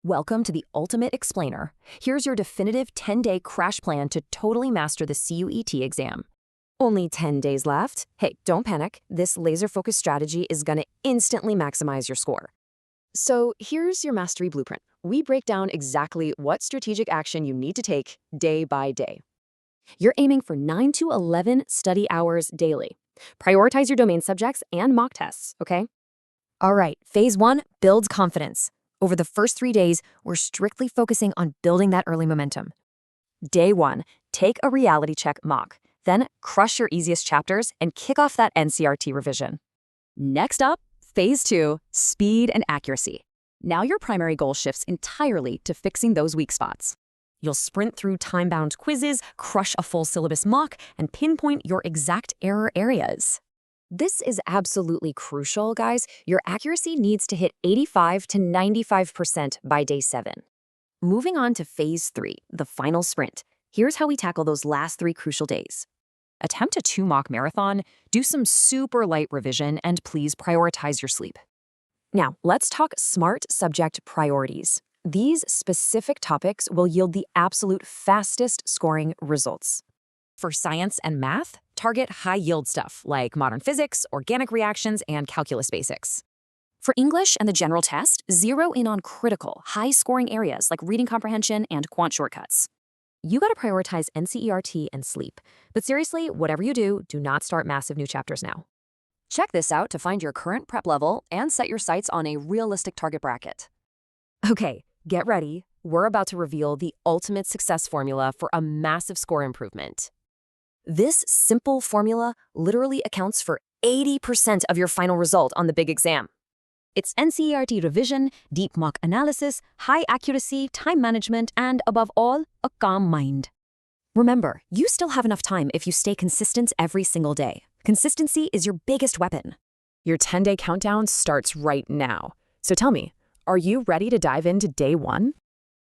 Welcome to the Ultimate Explainer. Here's your definitive 10-day crash plan to totally master the CUET exam. Only 10 days left? Hey, don't panic. This laser-focused strategy is going to instantly maximize your score. So here's your mastery blueprint. We break down exactly what strategic action you need to take day by day. You're aiming for 9 to 11 study hours daily. Prioritize your domain subjects and mock tests, okay? All right, phase 1 builds confidence. Over the first 3 days, we're strictly focusing on building that early momentum. Day 1, take a reality check mock, then crush your easiest chapters and kick off that NCRT revision. Next up, phase 2, speed and accuracy. Now your primary goal shifts entirely to fixing those weak spots. You'll sprint through time-bound quizzes, crush a full syllabus mock, and pinpoint your exact error areas. This is absolutely crucial, guys. Your accuracy needs to hit 85 to 95% by day 7. Moving on to phase 3, the final sprint. Here's how we tackle those last 3 crucial days. Attempt a 2-mock marathon, do some super light revision, and please prioritize your sleep. Now, let's talk smart subject priorities. These specific topics will yield the absolute fastest scoring results. For science and math, target high-yield stuff like modern physics, organic reactions, and calculus basics. For English and the general test, zero in on critical, high-scoring areas like reading comprehension and quant shortcuts. You gotta prioritize NCERT and sleep. But seriously, whatever you do, do not start massive new chapters now. Check this out to find your current prep level and set your sights on a realistic target bracket. Okay, get ready. We're about to reveal the ultimate success formula for a massive score improvement. This simple formula literally accounts for 80% of your final result on the big exam. It's NCERT revision, deep mock analysis, high accuracy, time management, and above all, a calm mind. Remember, you still have enough time if you stay consistent every single day. Consistency is your biggest weapon. Your 10-day countdown starts right now. So tell me, are you ready to dive into day 1?